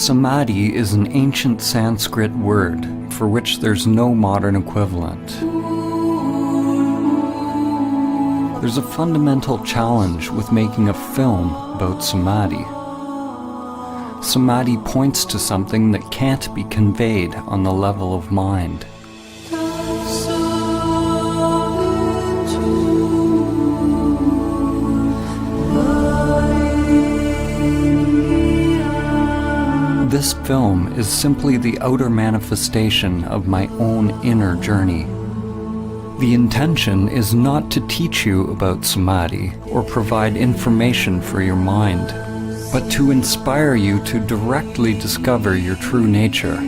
Samadhi is an ancient Sanskrit word for which there's no modern equivalent. There's a fundamental challenge with making a film about samadhi. Samadhi points to something that can't be conveyed on the level of mind. This film is simply the outer manifestation of my own inner journey. The intention is not to teach you about samadhi or provide information for your mind, but to inspire you to directly discover your true nature.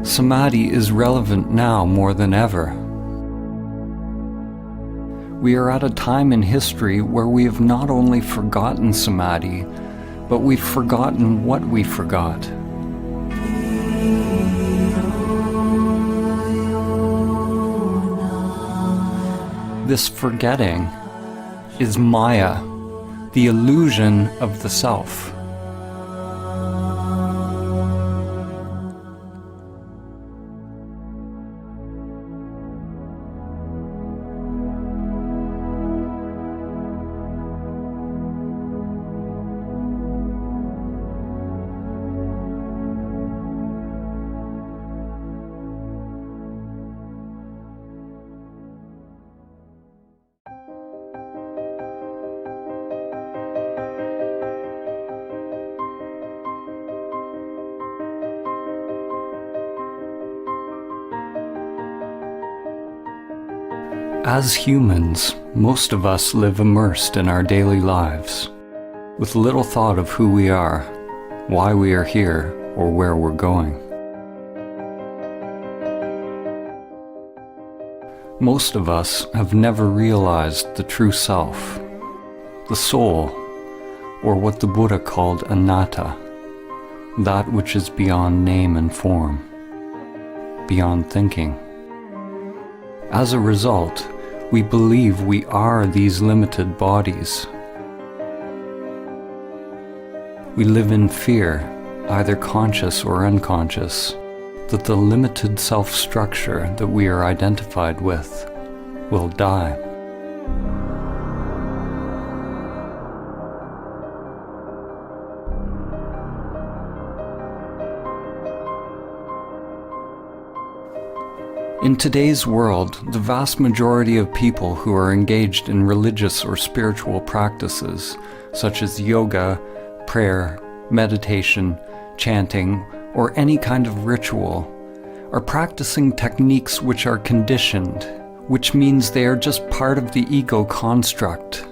Samadhi is relevant now more than ever. We are at a time in history where we have not only forgotten samadhi, but we've forgotten what we forgot. This forgetting is Maya, the illusion of the self. As humans, most of us live immersed in our daily lives, with little thought of who we are, why we are here, or where we're going. Most of us have never realized the true self, the soul, or what the Buddha called anatta, that which is beyond name and form, beyond thinking. As a result, we believe we are these limited bodies. We live in fear, either conscious or unconscious, that the limited self-structure that we are identified with will die. In today's world, the vast majority of people who are engaged in religious or spiritual practices, such as yoga, prayer, meditation, chanting, or any kind of ritual, are practicing techniques which are conditioned, which means they are just part of the ego construct.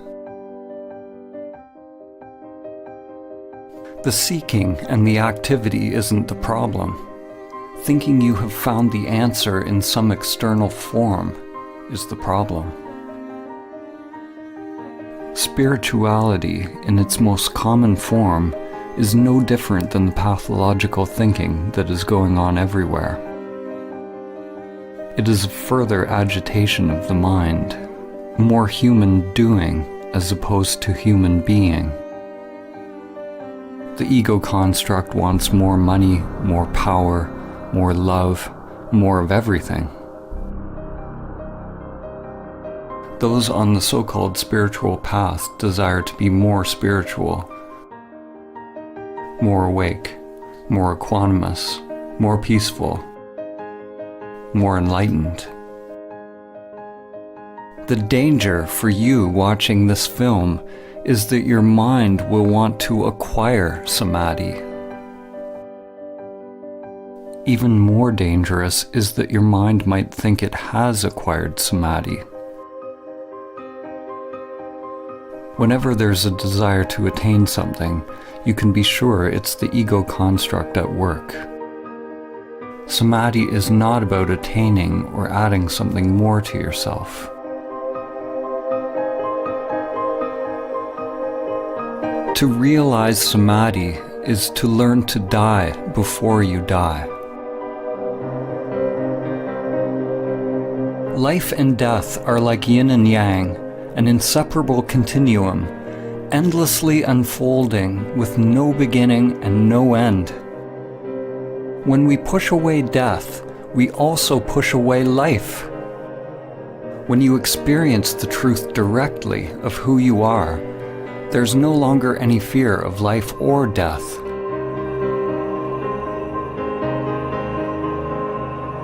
The seeking and the activity isn't the problem. Thinking you have found the answer in some external form is the problem. Spirituality, in its most common form, is no different than the pathological thinking that is going on everywhere. It is a further agitation of the mind, more human doing as opposed to human being. The ego construct wants more money, more power, more love, more of everything. Those on the so-called spiritual path desire to be more spiritual, more awake, more equanimous, more peaceful, more enlightened. The danger for you watching this film is that your mind will want to acquire samadhi. Even more dangerous is that your mind might think it has acquired samadhi. Whenever there's a desire to attain something, you can be sure it's the ego construct at work. Samadhi is not about attaining or adding something more to yourself. To realize samadhi is to learn to die before you die. Life and death are like yin and yang, an inseparable continuum, endlessly unfolding with no beginning and no end. When we push away death, we also push away life. When you experience the truth directly of who you are, there's no longer any fear of life or death.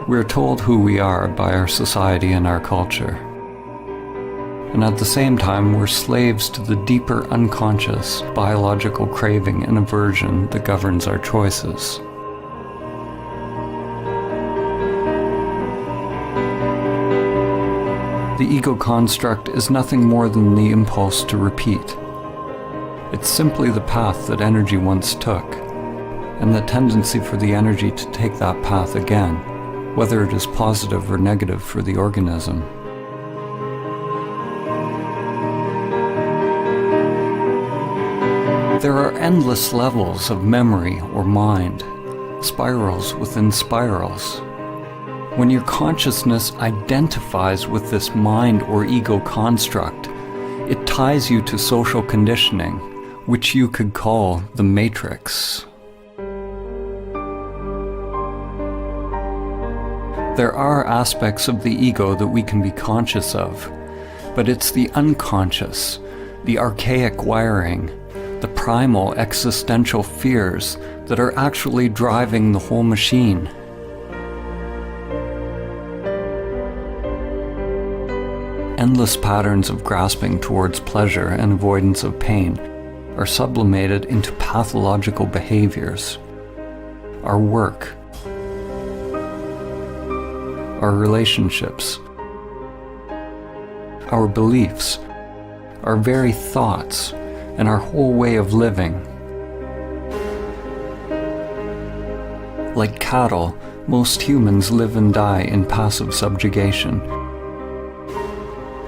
We're told who we are by our society and our culture. And at the same time, we're slaves to the deeper unconscious biological craving and aversion that governs our choices. The ego construct is nothing more than the impulse to repeat. It's simply the path that energy once took, and the tendency for the energy to take that path again, whether it is positive or negative for the organism. There are endless levels of memory or mind, spirals within spirals. When your consciousness identifies with this mind or ego construct, it ties you to social conditioning, which you could call the matrix. There are aspects of the ego that we can be conscious of, but it's the unconscious, the archaic wiring, the primal existential fears that are actually driving the whole machine. Endless patterns of grasping towards pleasure and avoidance of pain are sublimated into pathological behaviors. Our work, our relationships, our beliefs, our very thoughts, and our whole way of living. Like cattle, most humans live and die in passive subjugation,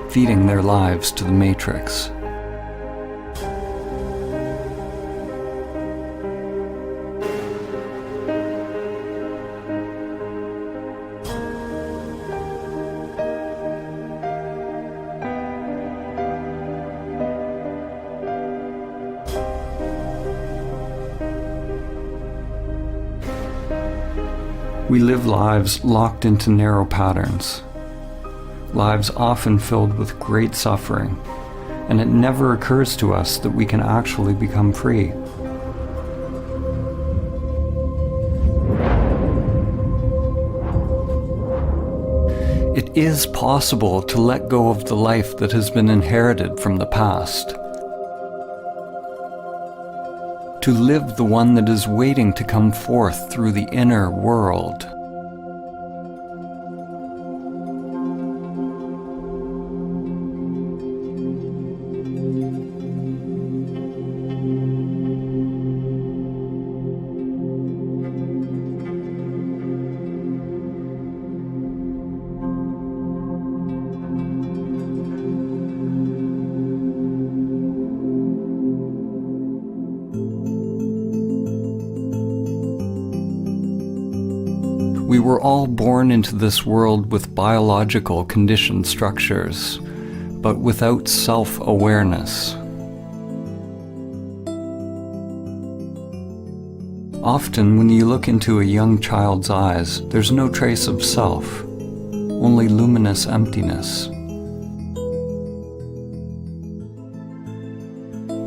feeding their lives to the matrix. We live lives locked into narrow patterns, lives often filled with great suffering, and it never occurs to us that we can actually become free. It is possible to let go of the life that has been inherited from the past, to live the one that is waiting to come forth through the inner world. We were all born into this world with biological conditioned structures, but without self-awareness. Often, when you look into a young child's eyes, there's no trace of self, only luminous emptiness.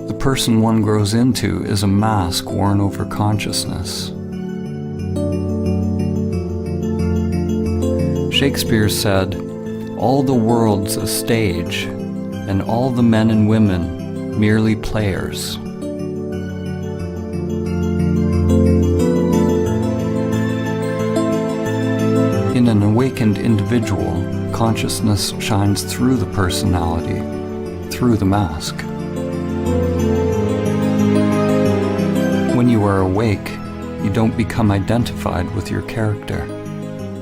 The person one grows into is a mask worn over consciousness. Shakespeare said, "All the world's a stage, and all the men and women merely players." In an awakened individual, consciousness shines through the personality, through the mask. When you are awake, you don't become identified with your character.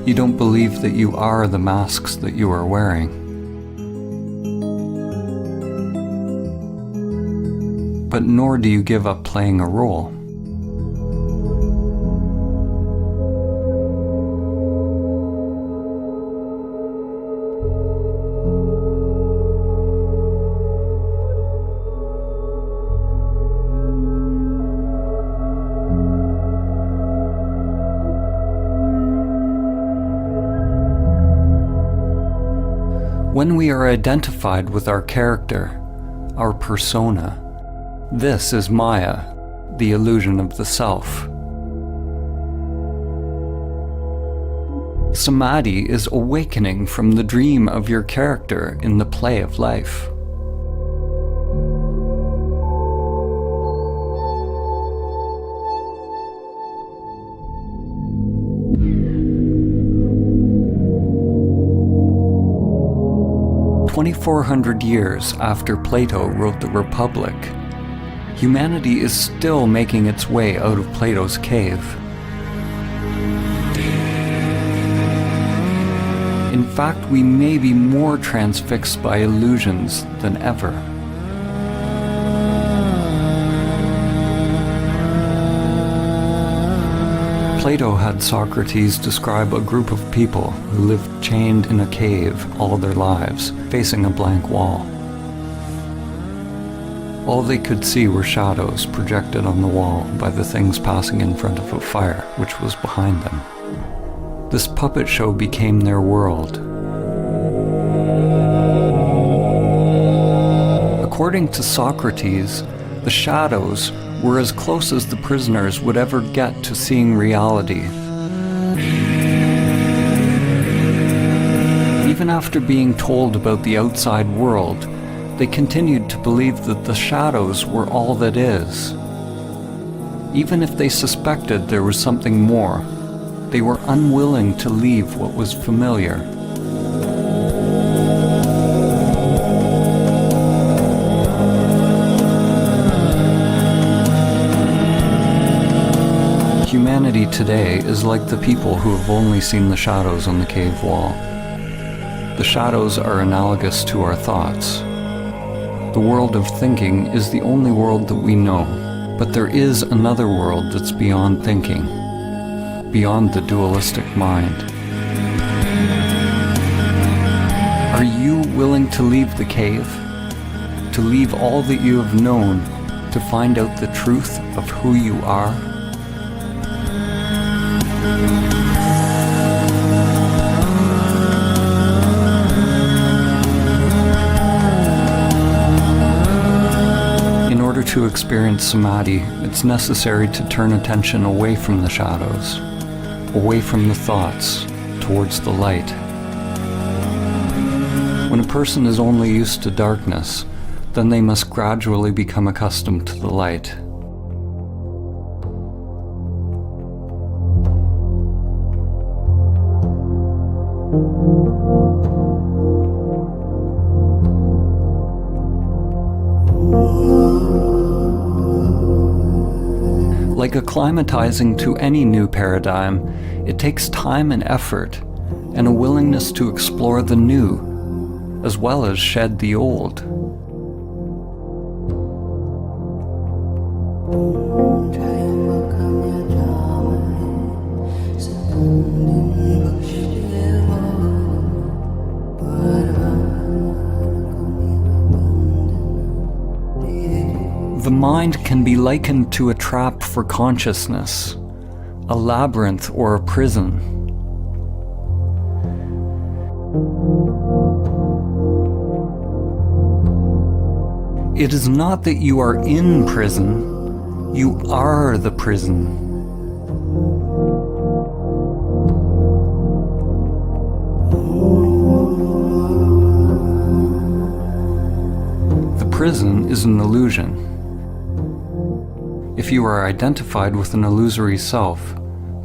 You don't believe that you are the masks that you are wearing. But nor do you give up playing a role. When we are identified with our character, our persona, this is Maya, the illusion of the self. Samadhi is awakening from the dream of your character in the play of life. "2,400 years after Plato wrote the Republic, humanity is still making its way out of Plato's cave. In fact, we may be more transfixed by illusions than ever. Plato had Socrates describe a group of people who lived chained in a cave all their lives, facing a blank wall. All they could see were shadows projected on the wall by the things passing in front of a fire which was behind them. This puppet show became their world. According to Socrates, the shadows were as close as the prisoners would ever get to seeing reality. Even after being told about the outside world, they continued to believe that the shadows were all that is. Even if they suspected there was something more, they were unwilling to leave what was familiar. Humanity today is like the people who have only seen the shadows on the cave wall. The shadows are analogous to our thoughts. The world of thinking is the only world that we know, but there is another world that's beyond thinking, beyond the dualistic mind. Are you willing to leave the cave? To leave all that you have known, to find out the truth of who you are? In order to experience samadhi, it's necessary to turn attention away from the shadows, away from the thoughts, towards the light. When a person is only used to darkness, then they must gradually become accustomed to the light. Like acclimatizing to any new paradigm, it takes time and effort, and a willingness to explore the new, as well as shed the old. The mind can be likened to a trap for consciousness, a labyrinth or a prison. It is not that you are in prison, you are the prison. The prison is an illusion. If you are identified with an illusory self,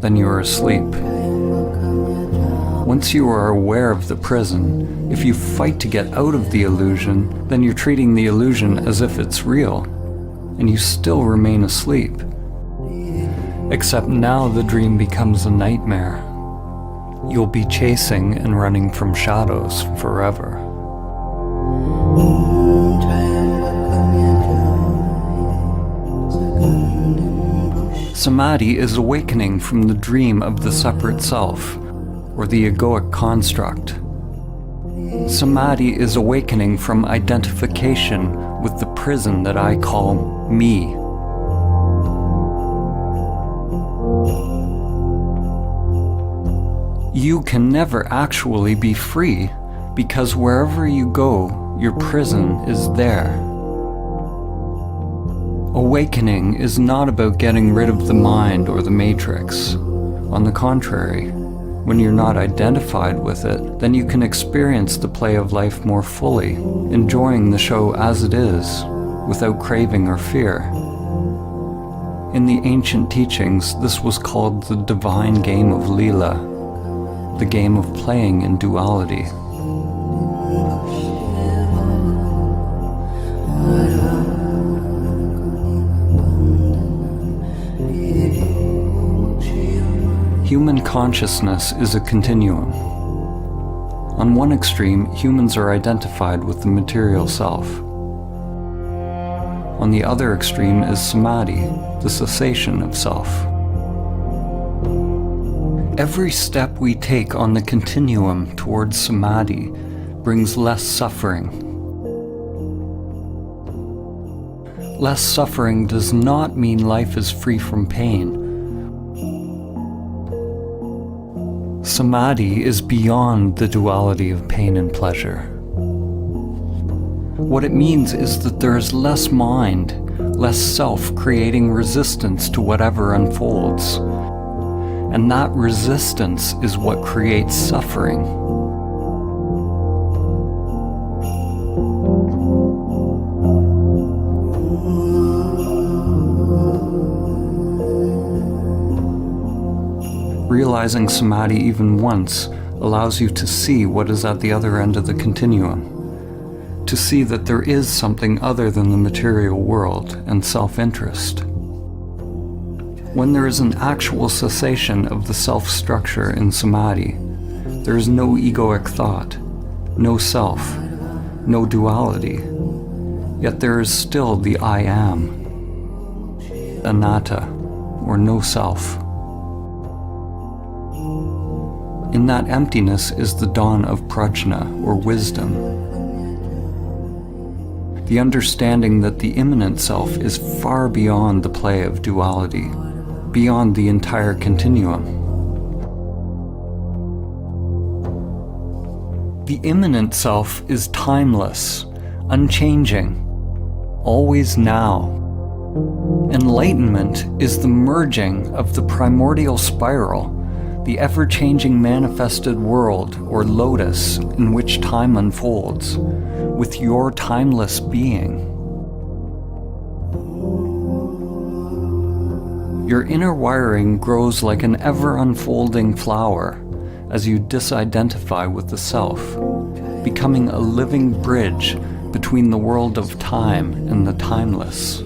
then you are asleep. Once you are aware of the prison, if you fight to get out of the illusion, then you're treating the illusion as if it's real, and you still remain asleep. Except now the dream becomes a nightmare. You'll be chasing and running from shadows forever. Samadhi is awakening from the dream of the separate self, or the egoic construct. Samadhi is awakening from identification with the prison that I call me. You can never actually be free because wherever you go, your prison is there. Awakening is not about getting rid of the mind or the matrix. On the contrary, when you're not identified with it, then you can experience the play of life more fully, enjoying the show as it is, without craving or fear. In the ancient teachings, this was called the divine game of Leela, the game of playing in duality. Human consciousness is a continuum. On one extreme, humans are identified with the material self. On the other extreme is samadhi, the cessation of self. Every step we take on the continuum towards samadhi brings less suffering. Less suffering does not mean life is free from pain. Samadhi is beyond the duality of pain and pleasure. What it means is that there is less mind, less self creating resistance to whatever unfolds. And that resistance is what creates suffering. Realizing samadhi even once allows you to see what is at the other end of the continuum, to see that there is something other than the material world and self-interest. When there is an actual cessation of the self-structure in samadhi, there is no egoic thought, no self, no duality, yet there is still the I am, anatta, or no self. In that emptiness is the dawn of prajna, or wisdom. The understanding that the immanent self is far beyond the play of duality, beyond the entire continuum. The immanent self is timeless, unchanging, always now. Enlightenment is the merging of the primordial spiral, the ever-changing manifested world, or lotus, in which time unfolds, with your timeless being. Your inner wiring grows like an ever-unfolding flower as you disidentify with the self, becoming a living bridge between the world of time and the timeless.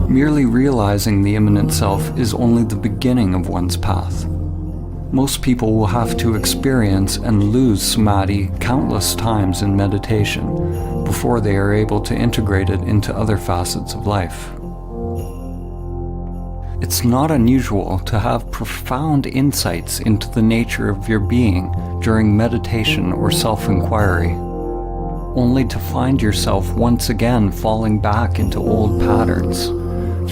Merely realizing the immanent self is only the beginning of one's path. Most people will have to experience and lose samadhi countless times in meditation before they are able to integrate it into other facets of life. It's not unusual to have profound insights into the nature of your being during meditation or self-inquiry, only to find yourself once again falling back into old patterns,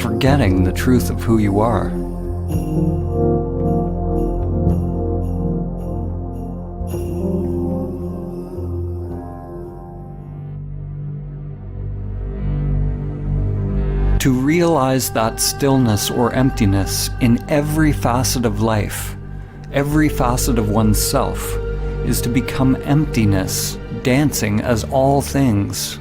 forgetting the truth of who you are. To realize that stillness or emptiness in every facet of life, every facet of oneself, is to become emptiness, dancing as all things.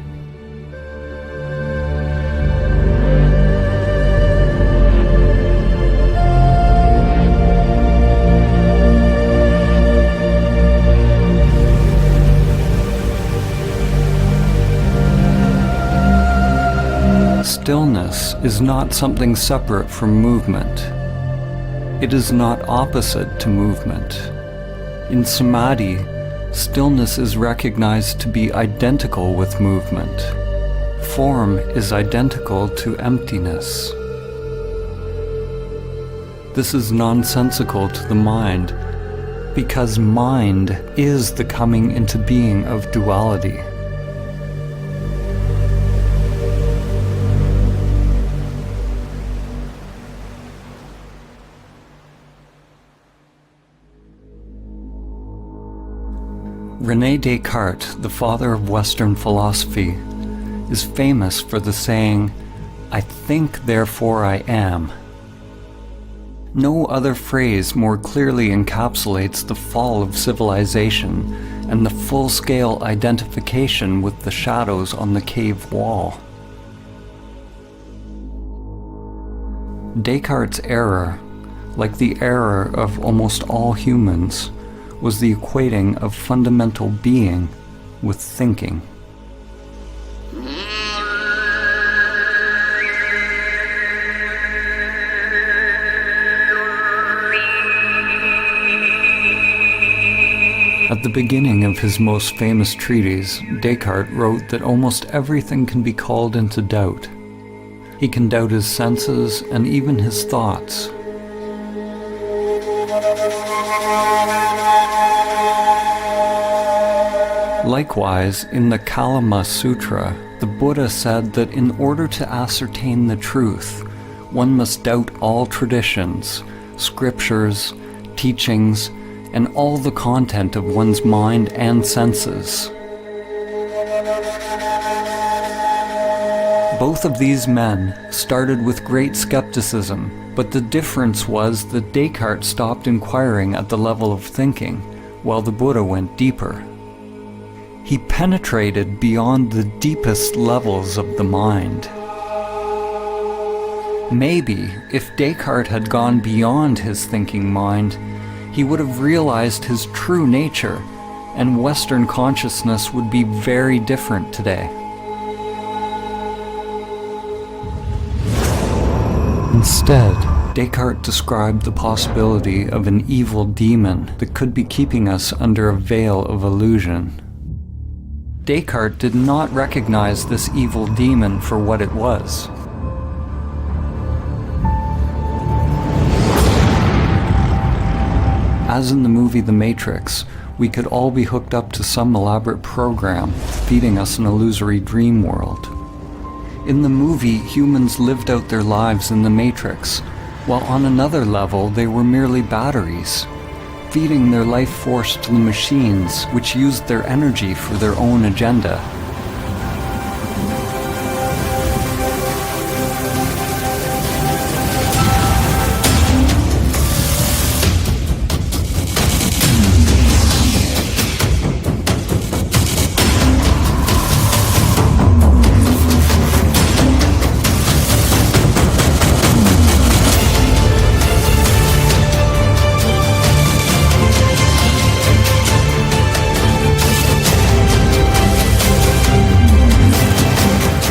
Stillness is not something separate from movement. It is not opposite to movement. In samadhi, stillness is recognized to be identical with movement. Form is identical to emptiness. This is nonsensical to the mind, because mind is the coming into being of duality. René Descartes, the father of Western philosophy, is famous for the saying, "I think, therefore I am." No other phrase more clearly encapsulates the fall of civilization and the full-scale identification with the shadows on the cave wall. Descartes' error, like the error of almost all humans, was the equating of fundamental being with thinking. At the beginning of his most famous treatise, Descartes wrote that almost everything can be called into doubt. He can doubt his senses and even his thoughts. Likewise, in the Kalama Sutra, the Buddha said that in order to ascertain the truth, one must doubt all traditions, scriptures, teachings, and all the content of one's mind and senses. Both of these men started with great skepticism, but the difference was that Descartes stopped inquiring at the level of thinking, while the Buddha went deeper. He penetrated beyond the deepest levels of the mind. Maybe, if Descartes had gone beyond his thinking mind, he would have realized his true nature, and Western consciousness would be very different today. Instead, Descartes described the possibility of an evil demon that could be keeping us under a veil of illusion. Descartes did not recognize this evil demon for what it was. As in the movie The Matrix, we could all be hooked up to some elaborate program, feeding us an illusory dream world. In the movie, humans lived out their lives in the Matrix, while on another level they were merely batteries, feeding their life force to the machines, which used their energy for their own agenda.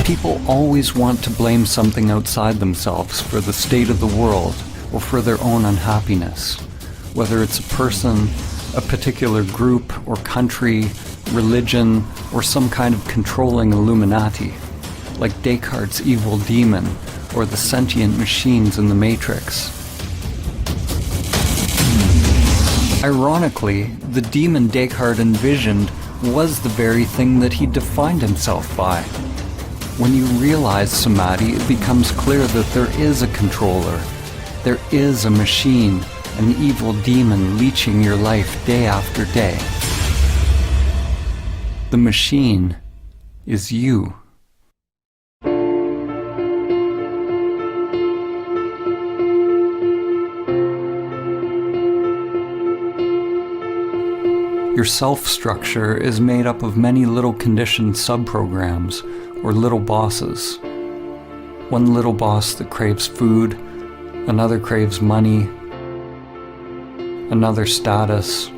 People always want to blame something outside themselves for the state of the world or for their own unhappiness, whether it's a person, a particular group or country, religion, or some kind of controlling Illuminati, like Descartes' evil demon or the sentient machines in the Matrix. Ironically, the demon Descartes envisioned was the very thing that he defined himself by. When you realize samadhi, it becomes clear that there is a controller. There is a machine, an evil demon leeching your life day after day. The machine is you. Your self-structure is made up of many little conditioned sub-programs, or little bosses. One little boss that craves food, another craves money, another status,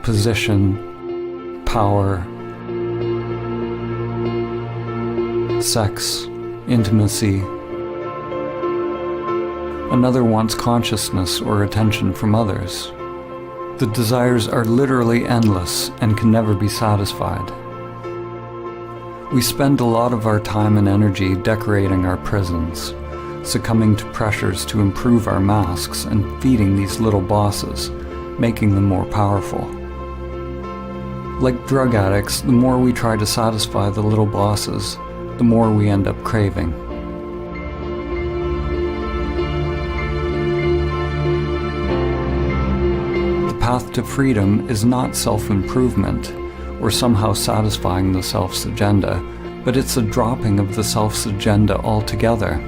position, power, sex, intimacy. Another wants consciousness or attention from others. The desires are literally endless and can never be satisfied. We spend a lot of our time and energy decorating our prisons, succumbing to pressures to improve our masks and feeding these little bosses, making them more powerful. Like drug addicts, the more we try to satisfy the little bosses, the more we end up craving. The path to freedom is not self-improvement, or somehow satisfying the self's agenda, but it's a dropping of the self's agenda altogether.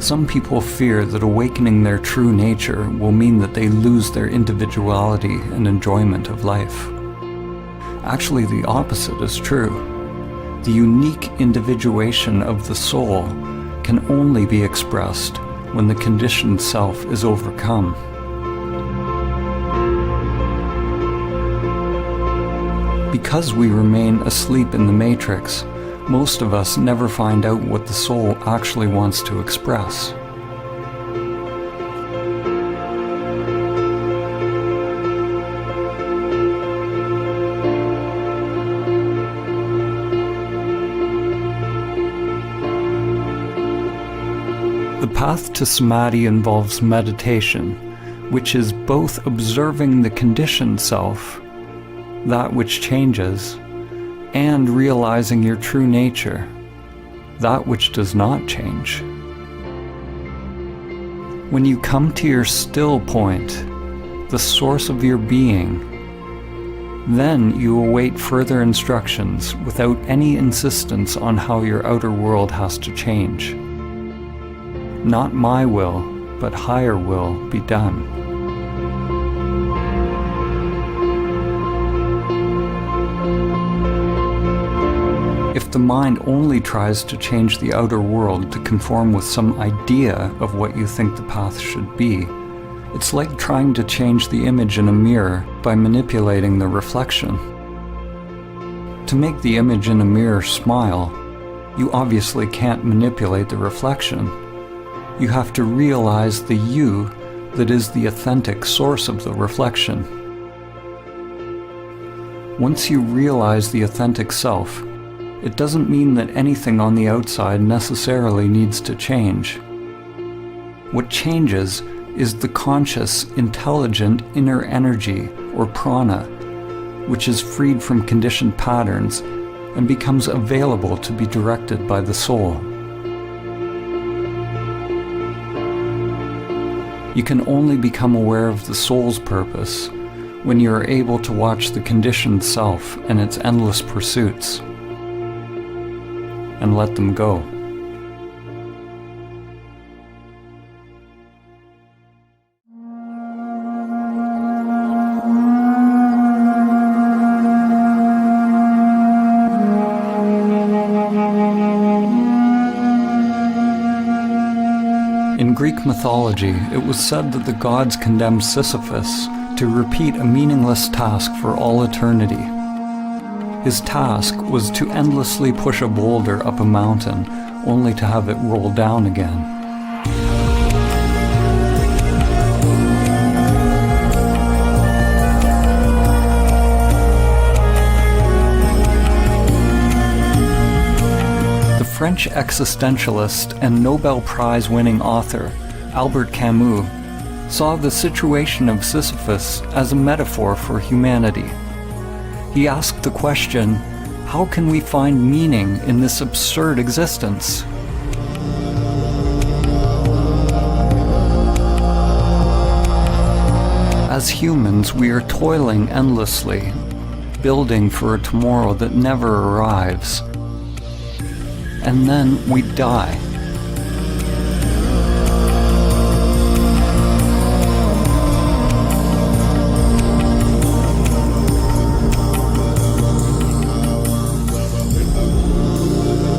Some people fear that awakening their true nature will mean that they lose their individuality and enjoyment of life. Actually, the opposite is true. The unique individuation of the soul can only be expressed when the conditioned self is overcome. Because we remain asleep in the matrix, most of us never find out what the soul actually wants to express. The path to samadhi involves meditation, which is both observing the conditioned self, that which changes, and realizing your true nature, that which does not change. When you come to your still point, the source of your being, then you await further instructions without any insistence on how your outer world has to change. Not my will, but higher will be done. If the mind only tries to change the outer world to conform with some idea of what you think the path should be, it's like trying to change the image in a mirror by manipulating the reflection. To make the image in a mirror smile, you obviously can't manipulate the reflection. You have to realize the you that is the authentic source of the reflection. Once you realize the authentic self, it doesn't mean that anything on the outside necessarily needs to change. What changes is the conscious, intelligent inner energy, or prana, which is freed from conditioned patterns and becomes available to be directed by the soul. You can only become aware of the soul's purpose when you are able to watch the conditioned self and its endless pursuits, and let them go. In Greek mythology, it was said that the gods condemned Sisyphus to repeat a meaningless task for all eternity. His task was to endlessly push a boulder up a mountain, only to have it roll down again. The French existentialist and Nobel Prize-winning author, Albert Camus, saw the situation of Sisyphus as a metaphor for humanity. He asked the question, how can we find meaning in this absurd existence? As humans, we are toiling endlessly, building for a tomorrow that never arrives. And then we die.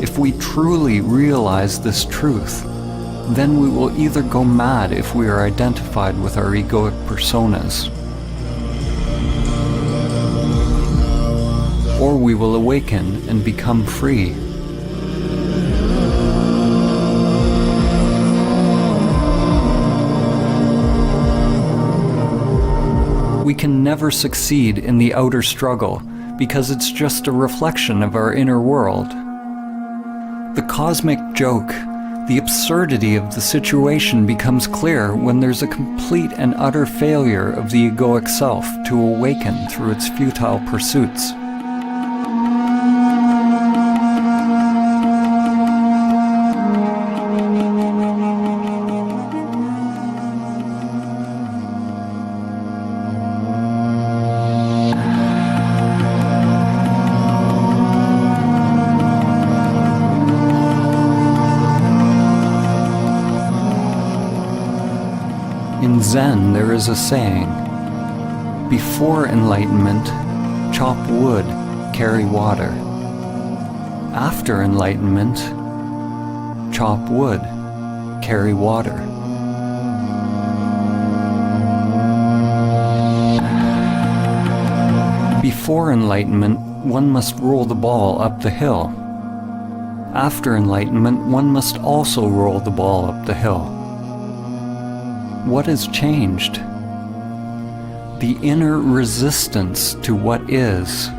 If we truly realize this truth, then we will either go mad if we are identified with our egoic personas, or we will awaken and become free. We can never succeed in the outer struggle because it's just a reflection of our inner world. The cosmic joke, the absurdity of the situation becomes clear when there's a complete and utter failure of the egoic self to awaken through its futile pursuits. In Zen, there is a saying, before enlightenment, chop wood, carry water. After enlightenment, chop wood, carry water. Before enlightenment, one must roll the ball up the hill. After enlightenment, one must also roll the ball up the hill. What has changed? The inner resistance to what is.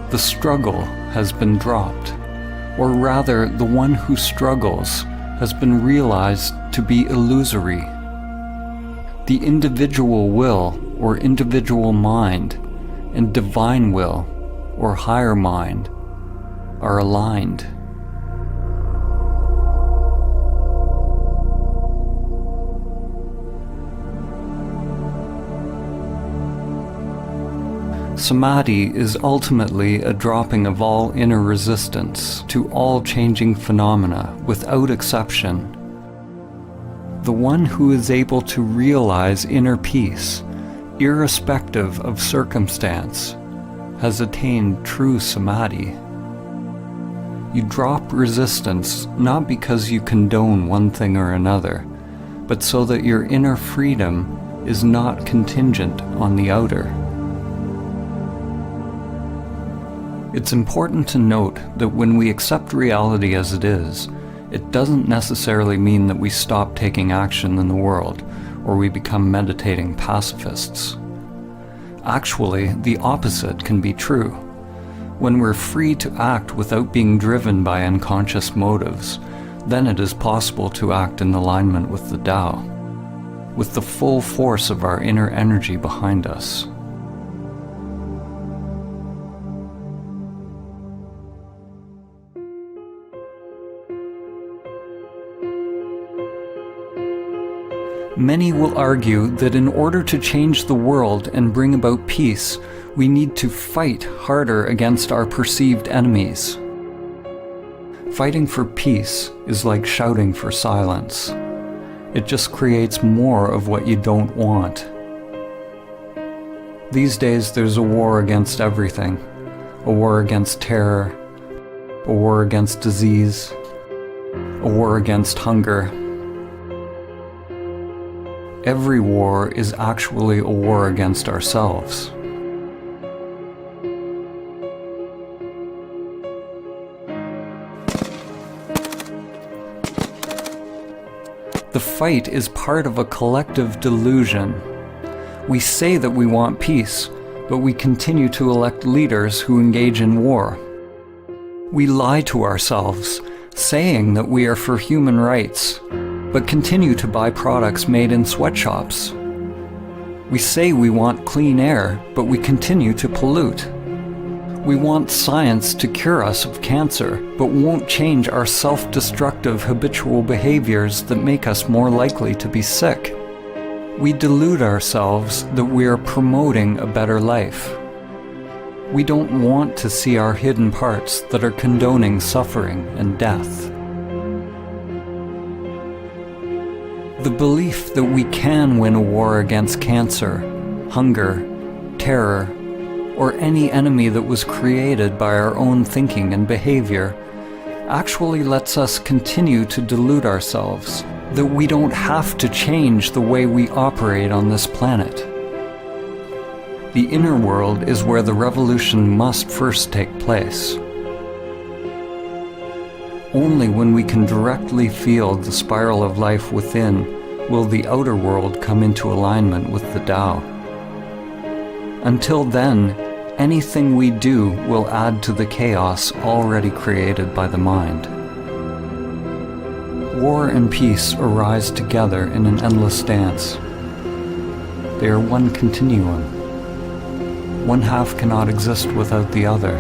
The struggle has been dropped, or rather, the one who struggles has been realized to be illusory. The individual will, or individual mind, and divine will, or higher mind, are aligned. Samadhi is ultimately a dropping of all inner resistance to all changing phenomena without exception. The one who is able to realize inner peace, irrespective of circumstance, has attained true Samadhi. You drop resistance not because you condone one thing or another, but so that your inner freedom is not contingent on the outer. It's important to note that when we accept reality as it is, it doesn't necessarily mean that we stop taking action in the world or we become meditating pacifists. Actually, the opposite can be true. When we're free to act without being driven by unconscious motives, then it is possible to act in alignment with the Tao, with the full force of our inner energy behind us. Many will argue that in order to change the world and bring about peace, we need to fight harder against our perceived enemies. Fighting for peace is like shouting for silence. It just creates more of what you don't want. These days there's a war against everything. A war against terror, a war against disease, a war against hunger. Every war is actually a war against ourselves. The fight is part of a collective delusion. We say that we want peace, but we continue to elect leaders who engage in war. We lie to ourselves, saying that we are for human rights, but continue to buy products made in sweatshops. We say we want clean air, but we continue to pollute. We want science to cure us of cancer, but won't change our self-destructive habitual behaviors that make us more likely to be sick. We delude ourselves that we are promoting a better life. We don't want to see our hidden parts that are condoning suffering and death. The belief that we can win a war against cancer, hunger, terror, or any enemy that was created by our own thinking and behavior actually lets us continue to delude ourselves that we don't have to change the way we operate on this planet. The inner world is where the revolution must first take place. Only when we can directly feel the spiral of life within will the outer world come into alignment with the Tao. Until then, anything we do will add to the chaos already created by the mind. War and peace arise together in an endless dance. They are one continuum. One half cannot exist without the other.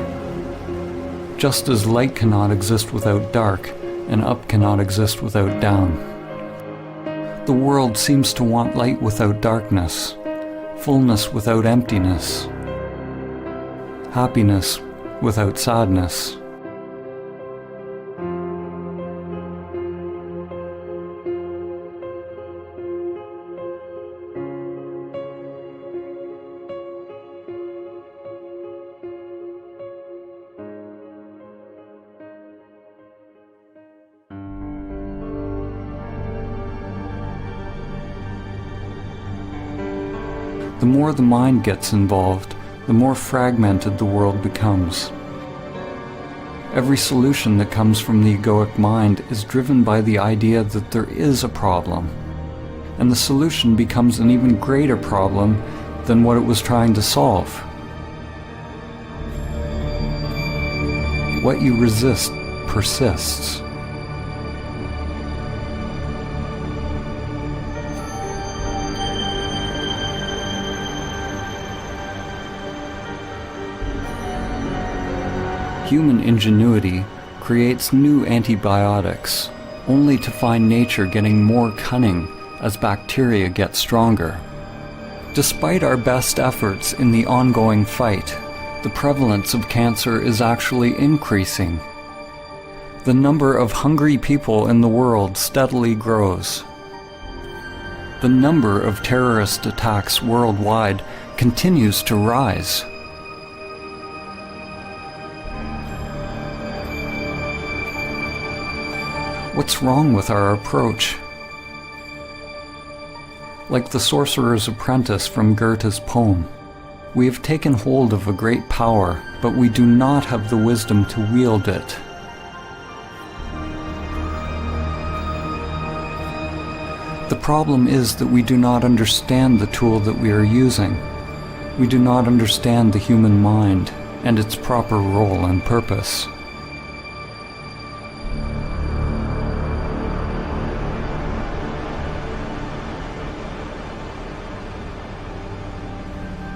Just as light cannot exist without dark, and up cannot exist without down. The world seems to want light without darkness, fullness without emptiness, happiness without sadness. The more the mind gets involved, the more fragmented the world becomes. Every solution that comes from the egoic mind is driven by the idea that there is a problem, and the solution becomes an even greater problem than what it was trying to solve. What you resist persists. Human ingenuity creates new antibiotics, only to find nature getting more cunning as bacteria get stronger. Despite our best efforts in the ongoing fight, the prevalence of cancer is actually increasing. The number of hungry people in the world steadily grows. The number of terrorist attacks worldwide continues to rise. What's wrong with our approach? Like the sorcerer's apprentice from Goethe's poem, we have taken hold of a great power, but we do not have the wisdom to wield it. The problem is that we do not understand the tool that we are using. We do not understand the human mind and its proper role and purpose.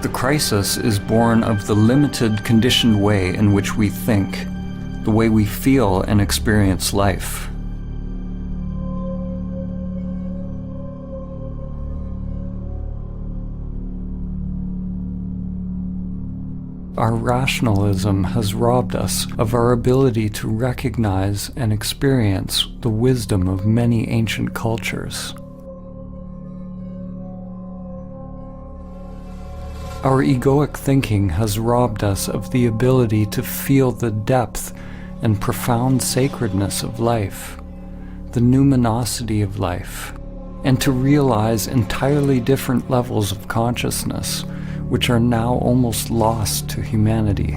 The crisis is born of the limited, conditioned way in which we think, the way we feel and experience life. Our rationalism has robbed us of our ability to recognize and experience the wisdom of many ancient cultures. Our egoic thinking has robbed us of the ability to feel the depth and profound sacredness of life, the numinosity of life, and to realize entirely different levels of consciousness, which are now almost lost to humanity.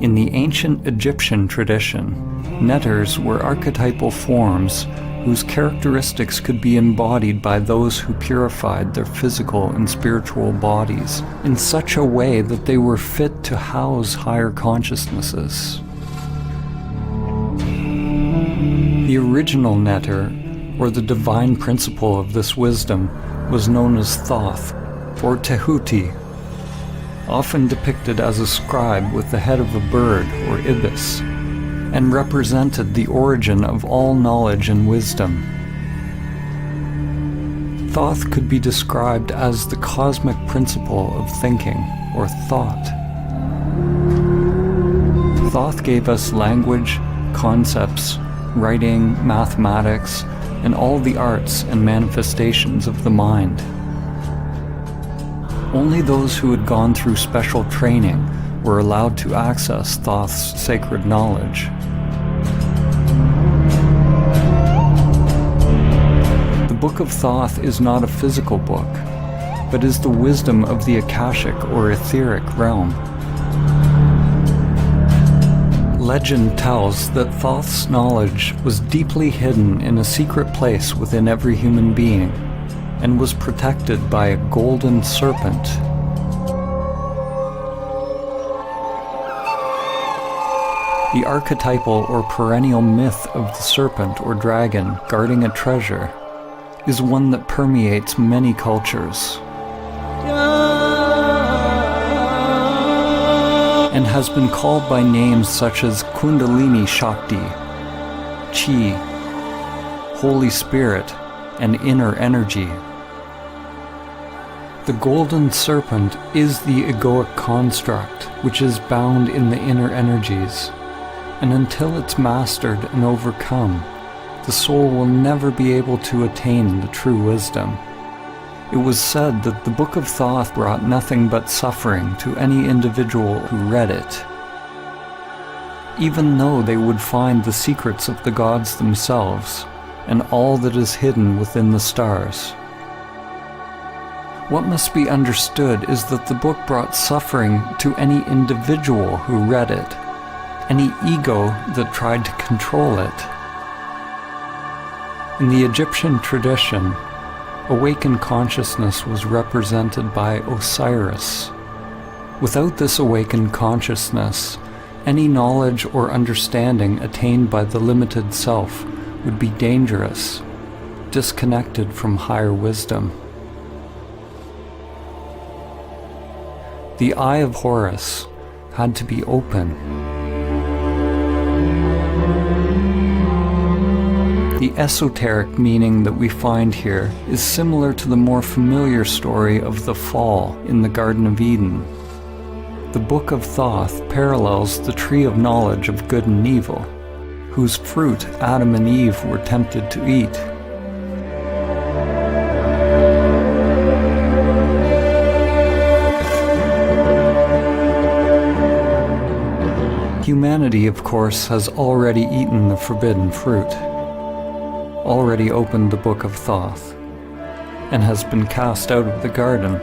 In the ancient Egyptian tradition, netters were archetypal forms whose characteristics could be embodied by those who purified their physical and spiritual bodies in such a way that they were fit to house higher consciousnesses. The original netter, or the divine principle of this wisdom, was known as Thoth, or Tehuti, often depicted as a scribe with the head of a bird or ibis, and represented the origin of all knowledge and wisdom. Thoth could be described as the cosmic principle of thinking, or thought. Thoth gave us language, concepts, writing, mathematics, and all the arts and manifestations of the mind. Only those who had gone through special training were allowed to access Thoth's sacred knowledge. The Book of Thoth is not a physical book, but is the wisdom of the Akashic or etheric realm. Legend tells that Thoth's knowledge was deeply hidden in a secret place within every human being, and was protected by a golden serpent. The archetypal or perennial myth of the serpent or dragon guarding a treasure is one that permeates many cultures and has been called by names such as Kundalini Shakti, Chi, Holy Spirit, and inner energy. The golden serpent is the egoic construct which is bound in the inner energies, and until it's mastered and overcome, the soul will never be able to attain the true wisdom. It was said that the Book of Thoth brought nothing but suffering to any individual who read it, even though they would find the secrets of the gods themselves and all that is hidden within the stars. What must be understood is that the book brought suffering to any individual who read it, any ego that tried to control it. In the Egyptian tradition, awakened consciousness was represented by Osiris. Without this awakened consciousness, any knowledge or understanding attained by the limited self would be dangerous, disconnected from higher wisdom. The eye of Horus had to be open. The esoteric meaning that we find here is similar to the more familiar story of the fall in the Garden of Eden. The Book of Thoth parallels the tree of knowledge of good and evil, whose fruit Adam and Eve were tempted to eat. Humanity, of course, has already eaten the forbidden fruit, already opened the Book of Thoth, and has been cast out of the garden.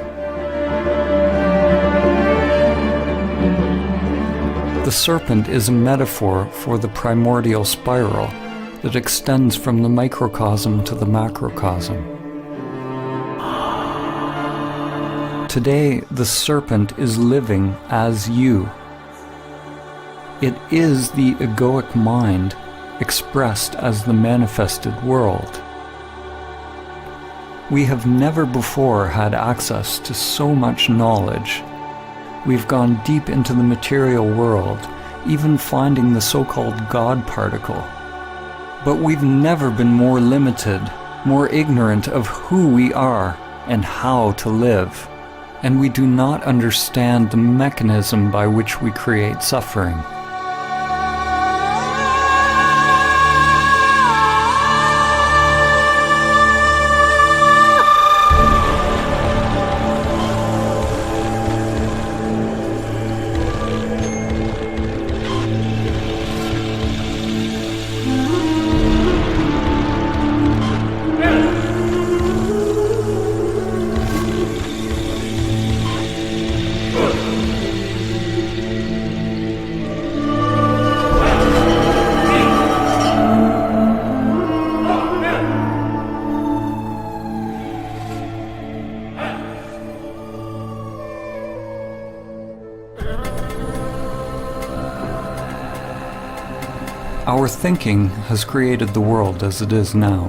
The serpent is a metaphor for the primordial spiral that extends from the microcosm to the macrocosm. Today, the serpent is living as you. It is the egoic mind expressed as the manifested world. We have never before had access to so much knowledge. We've gone deep into the material world, even finding the so-called God particle. But we've never been more limited, more ignorant of who we are and how to live. And we do not understand the mechanism by which we create suffering. Our thinking has created the world as it is now.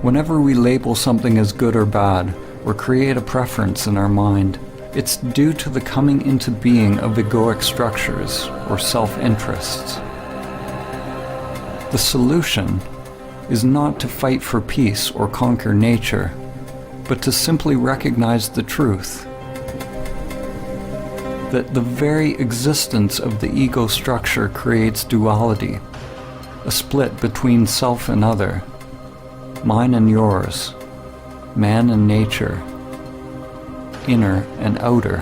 Whenever we label something as good or bad, or create a preference in our mind, it's due to the coming into being of egoic structures or self-interests. The solution is not to fight for peace or conquer nature, but to simply recognize the truth that the very existence of the ego structure creates duality, a split between self and other, mine and yours, man and nature, inner and outer.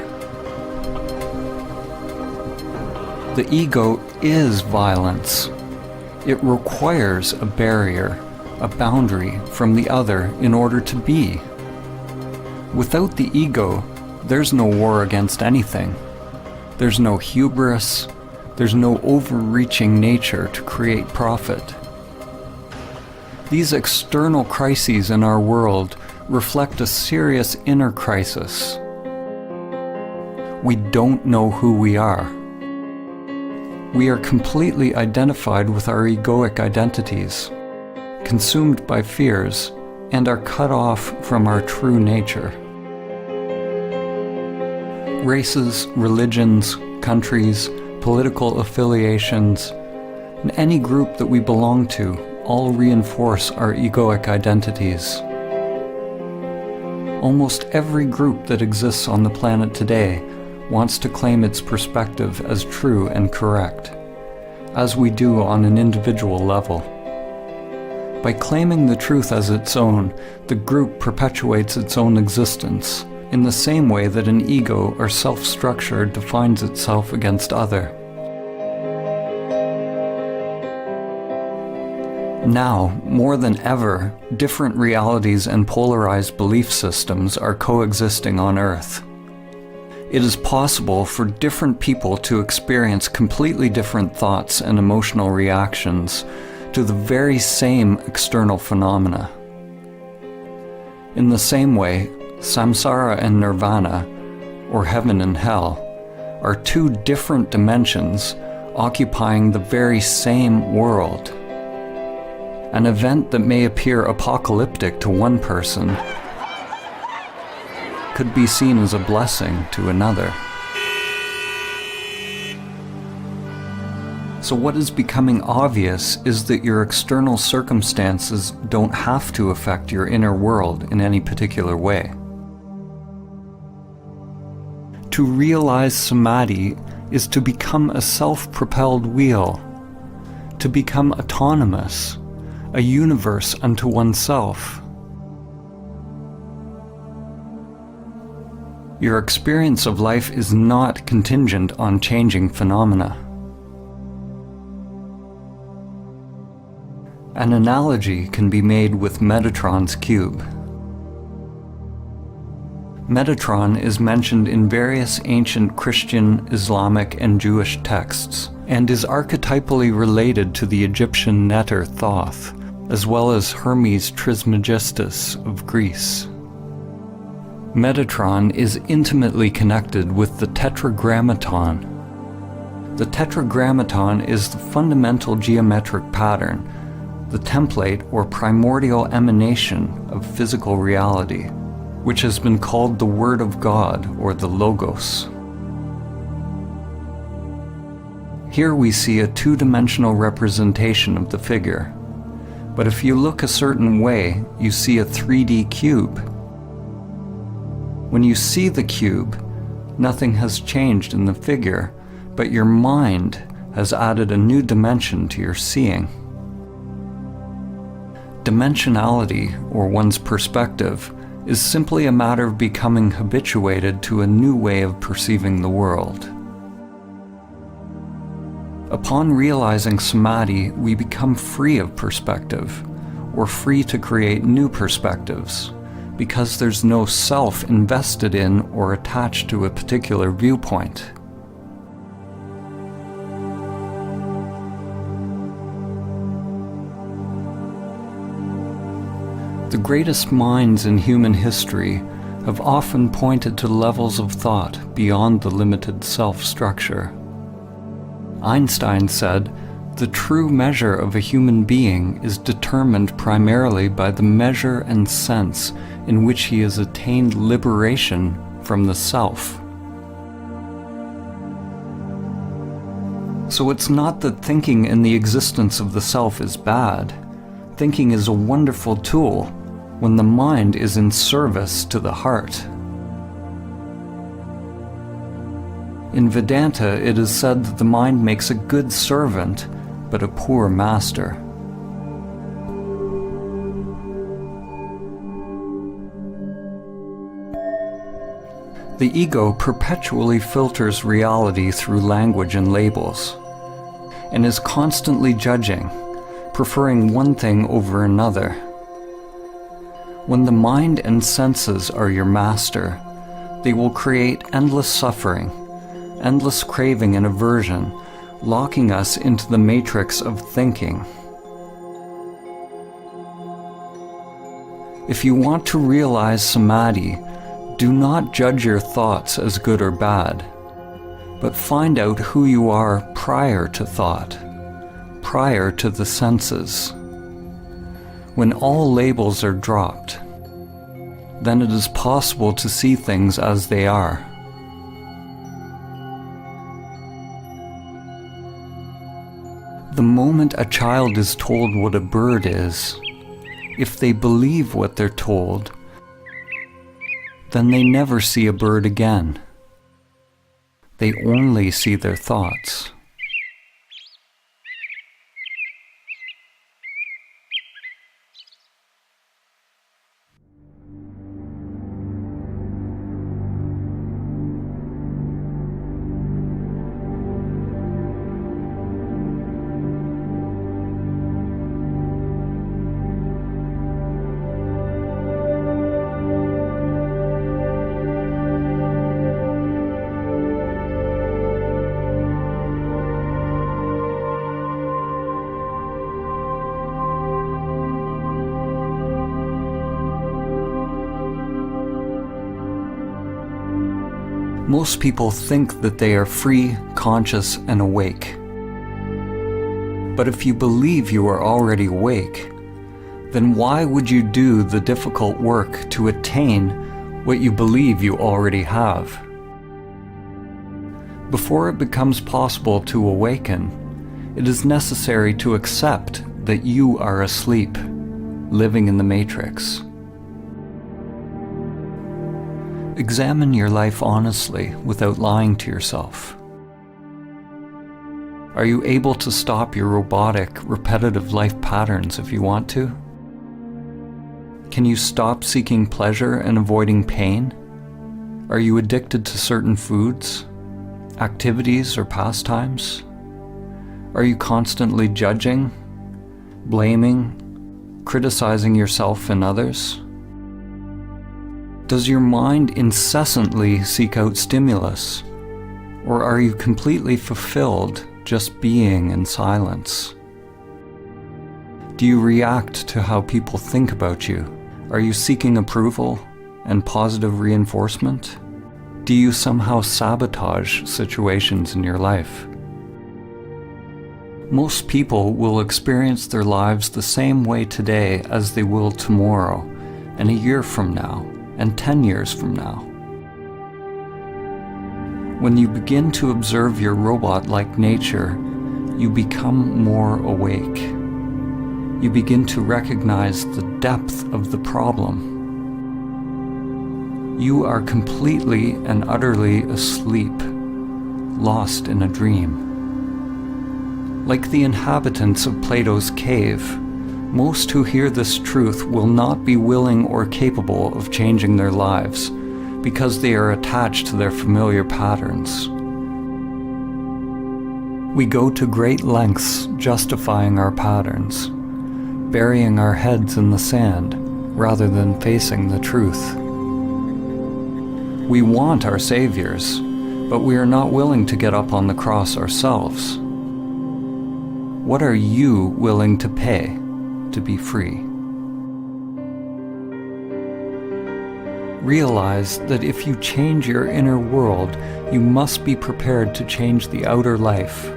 The ego is violence. It requires a barrier, a boundary from the other in order to be. Without the ego, there's no war against anything. There's no hubris. There's no overreaching nature to create profit. These external crises in our world reflect a serious inner crisis. We don't know who we are. We are completely identified with our egoic identities, consumed by fears, and are cut off from our true nature. Races, religions, countries, political affiliations, and any group that we belong to all reinforce our egoic identities. Almost every group that exists on the planet today wants to claim its perspective as true and correct, as we do on an individual level. By claiming the truth as its own, the group perpetuates its own existence, in the same way that an ego or self-structure defines itself against other. Now, more than ever, different realities and polarized belief systems are coexisting on Earth. It is possible for different people to experience completely different thoughts and emotional reactions to the very same external phenomena. In the same way, samsara and nirvana, or heaven and hell, are two different dimensions occupying the very same world. An event that may appear apocalyptic to one person could be seen as a blessing to another. So what is becoming obvious is that your external circumstances don't have to affect your inner world in any particular way. To realize samadhi is to become a self-propelled wheel, to become autonomous, a universe unto oneself. Your experience of life is not contingent on changing phenomena. An analogy can be made with Metatron's cube. Metatron is mentioned in various ancient Christian, Islamic, and Jewish texts, and is archetypally related to the Egyptian Neter Thoth, as well as Hermes Trismegistus of Greece. Metatron is intimately connected with the Tetragrammaton. The Tetragrammaton is the fundamental geometric pattern, the template or primordial emanation of physical reality, which has been called the Word of God or the Logos. Here we see a two-dimensional representation of the figure, but if you look a certain way, you see a 3D cube. When you see the cube, nothing has changed in the figure, but your mind has added a new dimension to your seeing. Dimensionality, or one's perspective, is simply a matter of becoming habituated to a new way of perceiving the world. Upon realizing samadhi, we become free of perspective, or free to create new perspectives, because there's no self invested in or attached to a particular viewpoint. The greatest minds in human history have often pointed to levels of thought beyond the limited self-structure. Einstein said, "The true measure of a human being is determined primarily by the measure and sense in which he has attained liberation from the self." So it's not that thinking in the existence of the self is bad. Thinking is a wonderful tool when the mind is in service to the heart. In Vedanta, it is said that the mind makes a good servant, but a poor master. The ego perpetually filters reality through language and labels, and is constantly judging, preferring one thing over another. When the mind and senses are your master, they will create endless suffering, endless craving and aversion, locking us into the matrix of thinking. If you want to realize samadhi, do not judge your thoughts as good or bad, but find out who you are prior to thought, prior to the senses. When all labels are dropped, then it is possible to see things as they are. The moment a child is told what a bird is, if they believe what they're told, then they never see a bird again. They only see their thoughts. Most people think that they are free, conscious, and awake. But if you believe you are already awake, then why would you do the difficult work to attain what you believe you already have? Before it becomes possible to awaken, it is necessary to accept that you are asleep, living in the matrix. Examine your life honestly without lying to yourself. Are you able to stop your robotic, repetitive life patterns if you want to? Can you stop seeking pleasure and avoiding pain? Are you addicted to certain foods, activities, or pastimes? Are you constantly judging, blaming, criticizing yourself and others? Does your mind incessantly seek out stimulus, or are you completely fulfilled just being in silence? Do you react to how people think about you? Are you seeking approval and positive reinforcement? Do you somehow sabotage situations in your life? Most people will experience their lives the same way today as they will tomorrow, and a year from now, and 10 years from now. When you begin to observe your robot-like nature, you become more awake. You begin to recognize the depth of the problem. You are completely and utterly asleep, lost in a dream. Like the inhabitants of Plato's cave, most who hear this truth will not be willing or capable of changing their lives because they are attached to their familiar patterns. We go to great lengths justifying our patterns, burying our heads in the sand rather than facing the truth. We want our saviors, but we are not willing to get up on the cross ourselves. What are you willing to pay to be free? Realize that if you change your inner world, you must be prepared to change the outer life.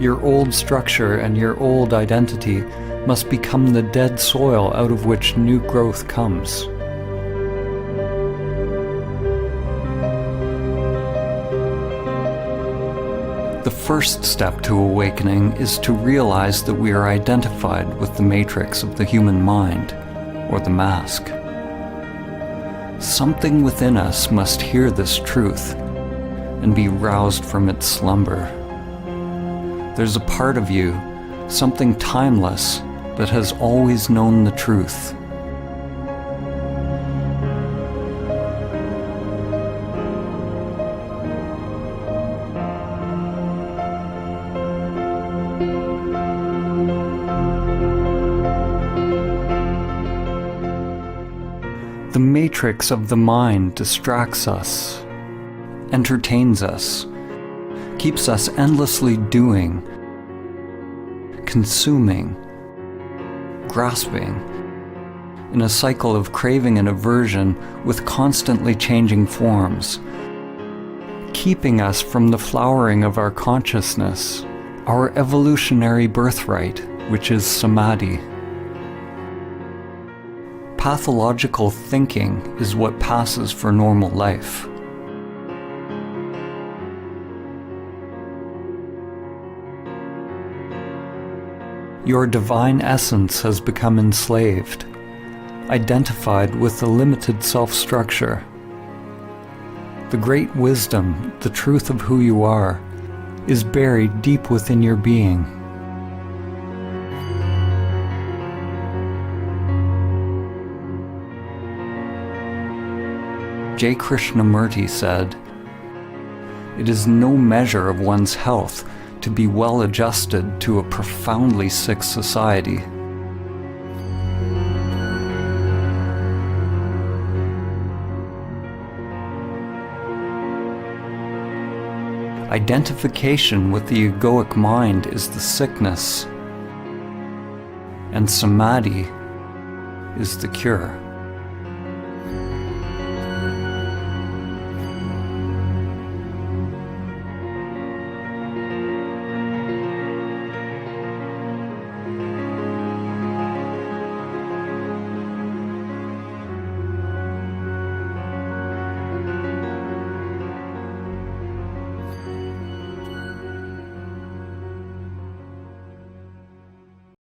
Your old structure and your old identity must become the dead soil out of which new growth comes. The first step to awakening is to realize that we are identified with the matrix of the human mind, or the mask. Something within us must hear this truth and be roused from its slumber. There's a part of you, something timeless, that has always known the truth. The matrix of the mind distracts us, entertains us, keeps us endlessly doing, consuming, grasping, in a cycle of craving and aversion with constantly changing forms, keeping us from the flowering of our consciousness, our evolutionary birthright, which is samadhi. Pathological thinking is what passes for normal life. Your divine essence has become enslaved, identified with the limited self-structure. The great wisdom, the truth of who you are, is buried deep within your being. J. Krishnamurti said, "It is no measure of one's health to be well adjusted to a profoundly sick society." Identification with the egoic mind is the sickness, and samadhi is the cure.